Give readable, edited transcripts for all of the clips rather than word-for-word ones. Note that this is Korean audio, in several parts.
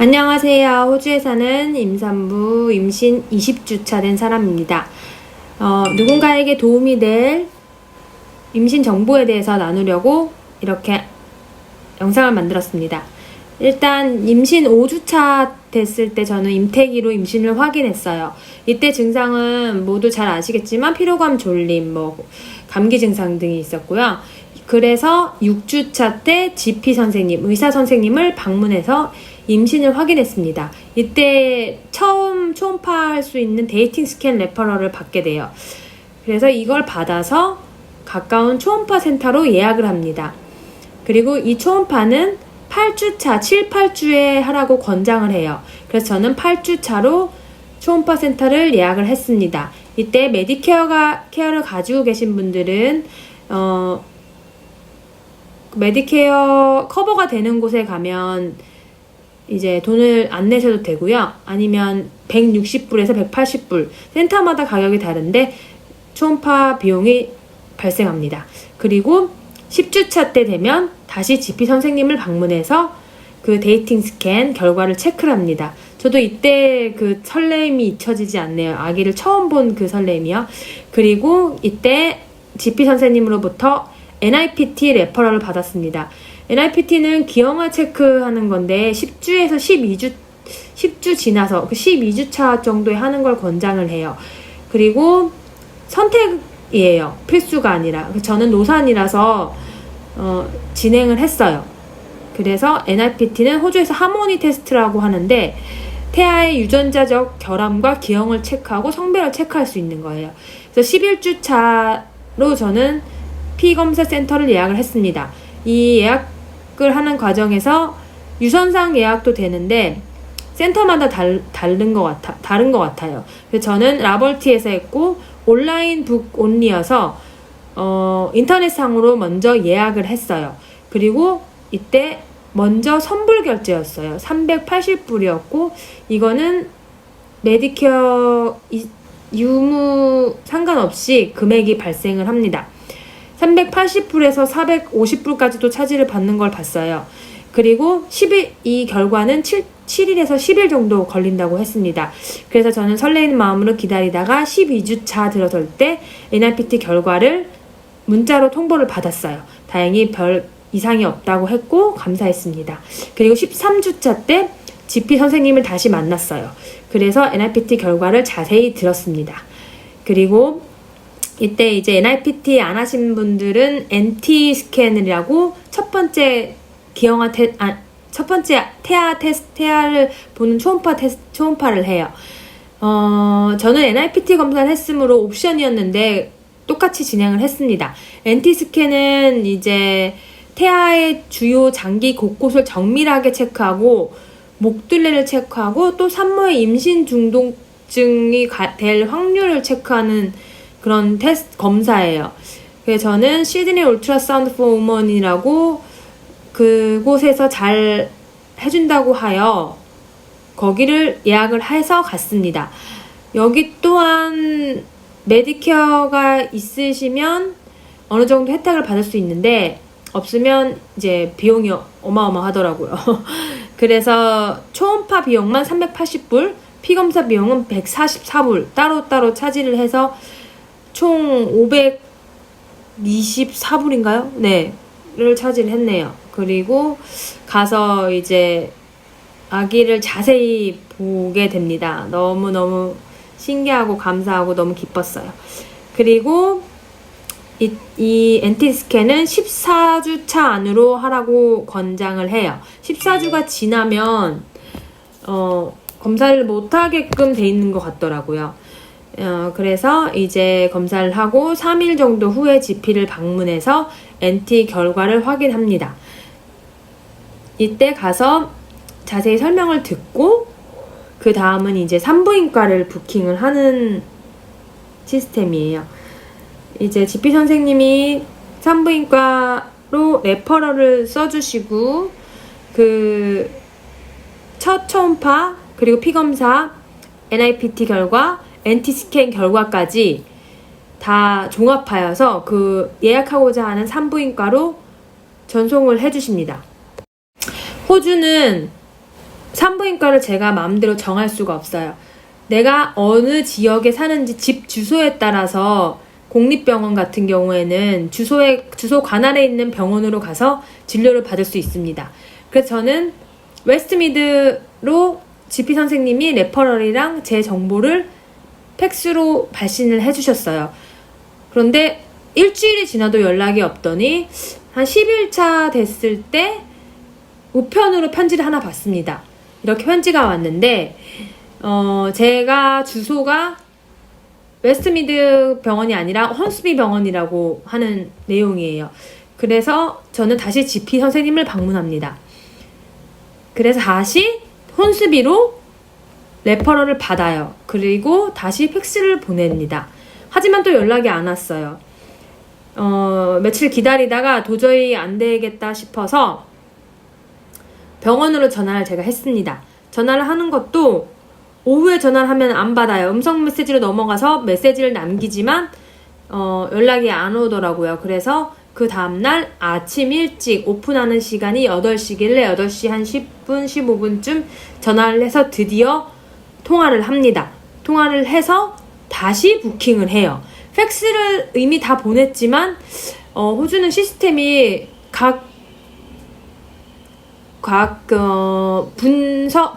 안녕하세요. 호주에 사는 임산부 임신 20주차 된 사람입니다. 누군가에게 도움이 될 임신 정보에 대해서 나누려고 이렇게 영상을 만들었습니다. 일단 임신 5주차 됐을 때 저는 임태기로 임신을 확인했어요. 이때 증상은 모두 잘 아시겠지만 피로감, 졸림, 감기 증상 등이 있었고요. 그래서 6주차 때 GP 선생님, 의사 선생님을 방문해서 임신을 확인했습니다. 이때 처음 초음파할 수 있는 데이팅 스캔 레퍼럴을 받게 돼요. 그래서 이걸 받아서 가까운 초음파 센터로 예약을 합니다. 그리고 이 초음파는 8주차, 7, 8주에 하라고 권장을 해요. 그래서 저는 8주차로 초음파 센터를 예약을 했습니다. 이때 메디케어를 가지고 계신 분들은 메디케어 커버가 되는 곳에 가면 이제 돈을 안 내셔도 되고요. 아니면 160불에서 180불, 센터마다 가격이 다른데 초음파 비용이 발생합니다. 그리고 10주차 때 되면 다시 GP 선생님을 방문해서 그 데이팅 스캔 결과를 체크를 합니다. 저도 이때 그 설렘이 잊혀지지 않네요. 아기를 처음 본 그 설렘이요. 그리고 이때 GP 선생님으로부터 NIPT 레퍼럴을 받았습니다. NIPT는 기형아 체크하는 건데 10주에서 10주 지나서 12주차 정도에 하는 걸 권장을 해요. 그리고 선택이에요. 필수가 아니라. 저는 노산이라서 진행을 했어요. 그래서 NIPT는 호주에서 하모니 테스트라고 하는데 태아의 유전자적 결함과 기형을 체크하고 성별을 체크할 수 있는 거예요. 그래서 11주차로 저는 피검사 센터를 예약을 했습니다. 이 예약을 하는 과정에서 유선상 예약도 되는데 센터마다 다른 것 같아요. 그래서 저는 라벌티에서 했고 온라인 북 온리여서 인터넷상으로 먼저 예약을 했어요. 그리고 이때 먼저 선불 결제였어요. 380불이었고 이거는 메디케어 유무 상관없이 금액이 발생을 합니다. 380불에서 450불까지도 차지를 받는 걸 봤어요. 그리고 이 결과는 7일에서 10일 정도 걸린다고 했습니다. 그래서 저는 설레이는 마음으로 기다리다가 12주차 들어설 때 NIPT 결과를 문자로 통보를 받았어요. 다행히 별 이상이 없다고 했고 감사했습니다. 그리고 13주차 때 GP 선생님을 다시 만났어요. 그래서 NIPT 결과를 자세히 들었습니다. 그리고 이때 이제 NIPT 안 하신 분들은 NT 스캔이라고 첫 번째 태아를 보는 초음파를 해요. 저는 NIPT 검사를 했으므로 옵션이었는데 똑같이 진행을 했습니다. NT 스캔은 이제 태아의 주요 장기 곳곳을 정밀하게 체크하고 목둘레를 체크하고 또 산모의 임신 중독증이 될 확률을 체크하는 그런 테스트 검사예요. 그래서 저는 시드니 울트라사운드 포 우먼이라고 그곳에서 잘 해준다고 하여 거기를 예약을 해서 갔습니다. 여기 또한 메디케어가 있으시면 어느 정도 혜택을 받을 수 있는데 없으면 이제 비용이 어마어마하더라고요. 그래서 초음파 비용만 380불, 피검사 비용은 144불 따로따로 차지를 해서 총 524불인가요? 네, 를 차지를 했네요. 그리고 가서 이제 아기를 자세히 보게 됩니다. 너무너무 신기하고 감사하고 너무 기뻤어요. 그리고 이 NT 스캔은 14주차 안으로 하라고 권장을 해요. 14주가 지나면 검사를 못하게끔 돼 있는 것 같더라고요. 그래서 이제 검사를 하고 3일 정도 후에 GP를 방문해서 NT 결과를 확인합니다. 이때 가서 자세히 설명을 듣고 그 다음은 이제 산부인과를 부킹을 하는 시스템이에요. 이제 GP 선생님이 산부인과로 레퍼럴을 써주시고 그 첫 초음파 그리고 피검사 NIPT 결과 NT 스캔 결과까지 다 종합하여서 그 예약하고자 하는 산부인과로 전송을 해주십니다. 호주는 산부인과를 제가 마음대로 정할 수가 없어요. 내가 어느 지역에 사는지 집 주소에 따라서 공립병원 같은 경우에는 주소 관할에 있는 병원으로 가서 진료를 받을 수 있습니다. 그래서 저는 웨스트미드로 GP 선생님이 레퍼럴이랑 제 정보를 팩스로 발신을 해주셨어요. 그런데 일주일이 지나도 연락이 없더니 한 10일차 됐을 때 우편으로 편지를 하나 받습니다. 이렇게 편지가 왔는데 제가 주소가 웨스트미드 병원이 아니라 헌스비 병원이라고 하는 내용이에요. 그래서 저는 다시 GP 선생님을 방문합니다. 그래서 다시 헌스비로 레퍼럴을 받아요. 그리고 다시 팩스를 보냅니다. 하지만 또 연락이 안 왔어요. 며칠 기다리다가 도저히 안 되겠다 싶어서 병원으로 전화를 제가 했습니다. 전화를 하는 것도 오후에 전화를 하면 안 받아요. 음성 메시지로 넘어가서 메시지를 남기지만 연락이 안 오더라고요. 그래서 그 다음날 아침 일찍 오픈하는 시간이 8시길래 8시 한 10분, 15분쯤 전화를 해서 드디어 통화를 합니다. 통화를 해서 다시 부킹을 해요. 팩스를 이미 다 보냈지만 호주는 시스템이 각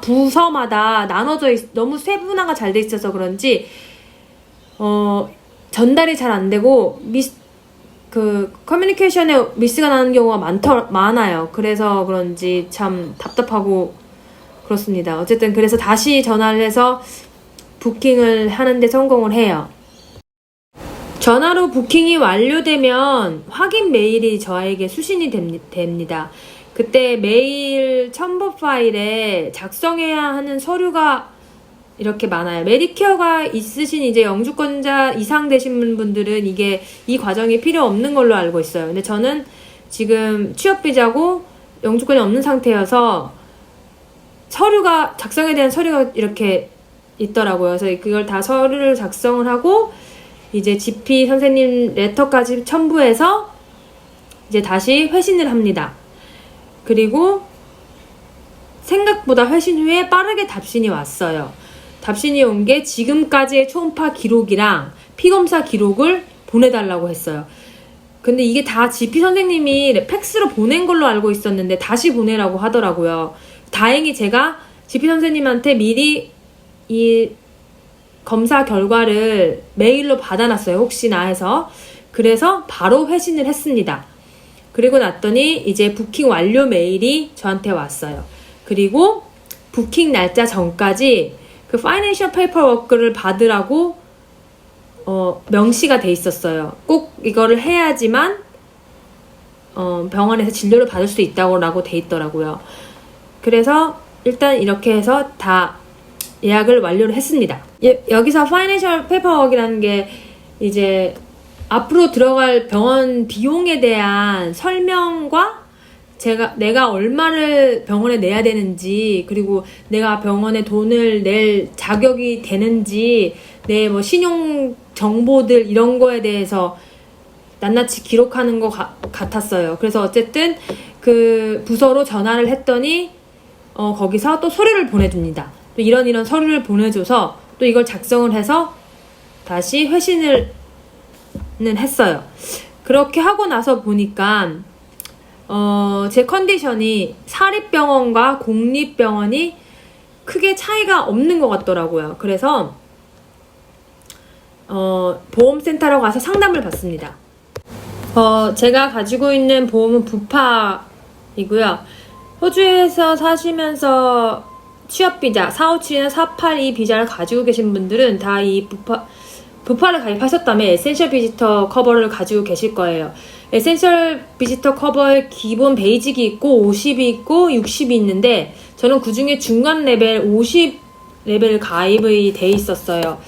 부서마다 나눠져 너무 세분화가 잘 돼 있어서 그런지 전달이 잘 안 되고 커뮤니케이션에 미스가 나는 경우가 많아요. 그래서 그런지 참 답답하고 그렇습니다. 어쨌든 그래서 다시 전화를 해서 부킹을 하는데 성공을 해요. 전화로 부킹이 완료되면 확인 메일이 저에게 수신이 됩니다. 그때 메일 첨부 파일에 작성해야 하는 서류가 이렇게 많아요. 메디케어가 있으신 이제 영주권자 이상 되신 분들은 이 과정이 필요 없는 걸로 알고 있어요. 근데 저는 지금 취업비자고 영주권이 없는 상태여서 작성에 대한 서류가 이렇게 있더라고요. 그래서 그걸 다 서류를 작성을 하고 이제 GP 선생님 레터까지 첨부해서 이제 다시 회신을 합니다. 그리고 생각보다 회신 후에 빠르게 답신이 왔어요. 답신이 온 게 지금까지의 초음파 기록이랑 피검사 기록을 보내달라고 했어요. 근데 이게 다 GP 선생님이 팩스로 보낸 걸로 알고 있었는데 다시 보내라고 하더라고요. 다행히 제가 GP 선생님한테 미리 이 검사 결과를 메일로 받아놨어요. 혹시나 해서. 그래서 바로 회신을 했습니다. 그리고 났더니 이제 부킹 완료 메일이 저한테 왔어요. 그리고 부킹 날짜 전까지 그 파이낸셜 페이퍼워크를 받으라고 명시가 돼 있었어요. 꼭 이거를 해야지만 병원에서 진료를 받을 수 있다고 돼 있더라고요. 그래서 일단 이렇게 해서 다 예약을 완료를 했습니다. 여기서 파이낸셜 페이퍼워크라는 게 이제 앞으로 들어갈 병원 비용에 대한 설명과 내가 얼마를 병원에 내야 되는지, 그리고 내가 병원에 돈을 낼 자격이 되는지, 내 뭐 신용 정보들 이런 거에 대해서 낱낱이 기록하는 것 같았어요. 그래서 어쨌든 그 부서로 전화를 했더니 거기서 또 서류를 보내줍니다. 또 이런 서류를 보내줘서 또 이걸 작성을 해서 다시 회신을 했어요. 그렇게 하고 나서 보니까 제 컨디션이 사립병원과 공립병원이 크게 차이가 없는 것 같더라고요. 그래서 보험센터로 가서 상담을 받습니다. 제가 가지고 있는 보험은 부파이고요. 호주에서 사시면서 취업비자 457이나 482 비자를 가지고 계신 분들은 다 이 부파를 가입하셨다면 에센셜 비지터 커버를 가지고 계실 거예요. 에센셜 비지터 커버의 기본 베이직이 있고 50이 있고 60이 있는데 저는 그 중에 중간 레벨 50 레벨 가입이 돼 있었어요.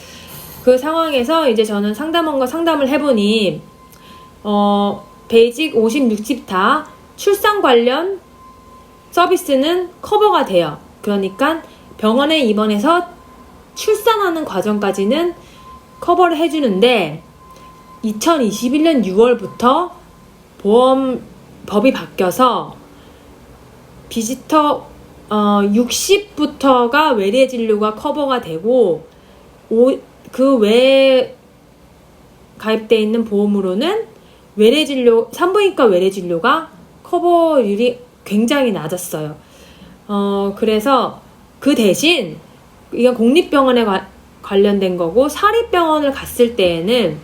그 상황에서 이제 저는 상담원과 상담을 해보니 베이직 50, 60 다 출산 관련 서비스는 커버가 돼요. 그러니까 병원에 입원해서 출산하는 과정까지는 커버를 해주는데 2021년 6월부터 보험법이 바뀌어서 비지터 60부터가 외래 진료가 커버가 되고 그 외에 가입되어 있는 보험으로는 외래 진료, 산부인과 외래 진료가 커버율이 굉장히 낮았어요. 그래서 그 대신 이건 공립병원에 관련된 거고, 사립병원을 갔을 때에는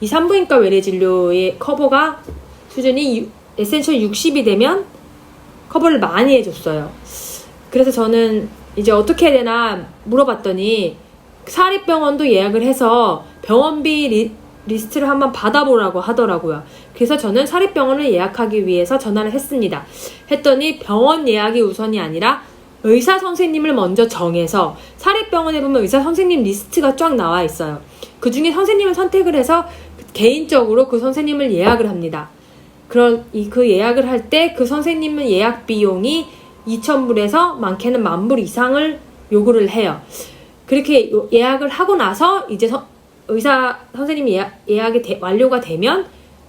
이 산부인과 외래 진료의 커버가 수준이 에센셜 60이 되면 커버를 많이 해줬어요. 그래서 저는 이제 어떻게 해야 되나 물어봤더니 사립병원도 예약을 해서 병원비 리스트를 한번 받아보라고 하더라고요. 그래서 저는 사립병원을 예약하기 위해서 전화를 했습니다. 했더니 병원 예약이 우선이 아니라 의사 선생님을 먼저 정해서, 사립병원에 보면 의사 선생님 리스트가 쫙 나와 있어요. 그 중에 선생님을 선택을 해서 개인적으로 그 선생님을 예약을 합니다. 그 예약을 할 때 그 선생님은 예약 비용이 2,000불에서 많게는 10,000불 이상을 요구를 해요. 그렇게 예약을 하고 나서 이제 의사 선생님이 예약이 완료가 되면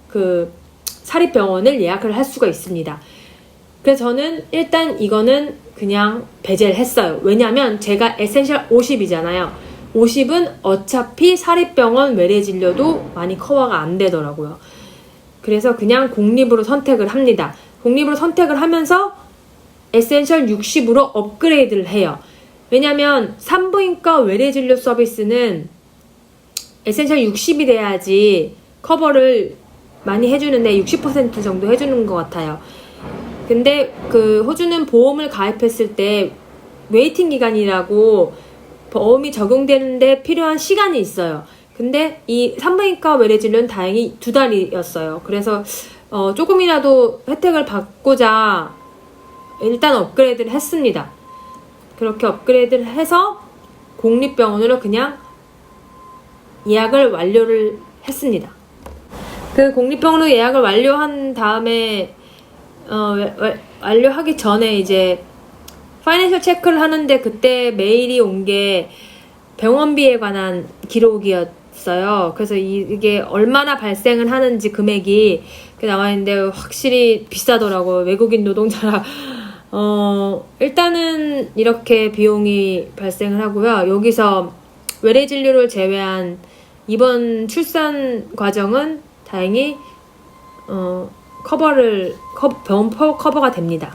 그 사립병원을 예약을 할 수가 있습니다. 그래서 저는 일단 이거는 그냥 배제를 했어요. 왜냐면 제가 에센셜 50이잖아요. 50은 어차피 사립병원 외래 진료도 많이 커버가 안 되더라고요. 그래서 그냥 공립으로 선택을 합니다. 공립으로 선택을 하면서 에센셜 60으로 업그레이드를 해요. 왜냐면 산부인과 외래 진료 서비스는 에센셜 60이 돼야지 커버를 많이 해주는데 60% 정도 해주는 것 같아요. 근데 그 호주는 보험을 가입했을 때 웨이팅 기간이라고 보험이 적용되는데 필요한 시간이 있어요. 근데 이 산부인과 외래 진료는 다행히 2달이었어요. 그래서 조금이라도 혜택을 받고자 일단 업그레이드를 했습니다. 그렇게 업그레이드를 해서 공립병원으로 그냥 예약을 완료를 했습니다. 그 공립병원으로 예약을 완료한 다음에 완료하기 전에 이제 파이낸셜 체크를 하는데, 그때 메일이 온 게 병원비에 관한 기록이었어요. 그래서 이게 얼마나 발생을 하는지 금액이 나와 있는데 확실히 비싸더라고요. 외국인 노동자라. 일단은 이렇게 비용이 발생을 하고요. 여기서 외래 진료를 제외한 이번 출산 과정은 다행히 병원 커버가 됩니다.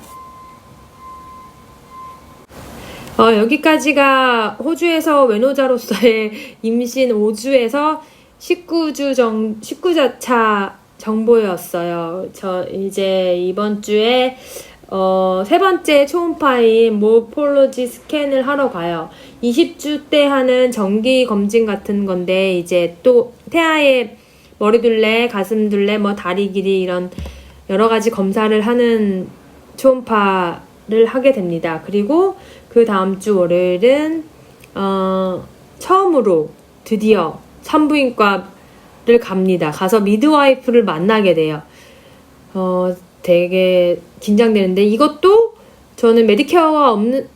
여기까지가 호주에서 외노자로서의 임신 5주에서 19주차 정보였어요. 저 이제 이번 주에 세 번째 초음파인 모폴로지 스캔을 하러 가요. 20주 때 하는 정기 검진 같은 건데, 이제 또 태아의 머리둘레, 가슴둘레, 다리 길이 이런 여러 가지 검사를 하는 초음파를 하게 됩니다. 그리고 그 다음 주 월요일은 처음으로 드디어 산부인과를 갑니다. 가서 미드와이프를 만나게 돼요. 되게 긴장되는데, 이것도 저는 메디케어가 없는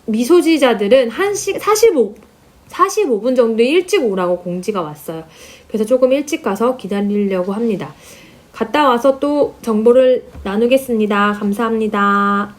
미소지자들은 45분 정도 일찍 오라고 공지가 왔어요. 그래서 조금 일찍 가서 기다리려고 합니다. 갔다 와서 또 정보를 나누겠습니다. 감사합니다.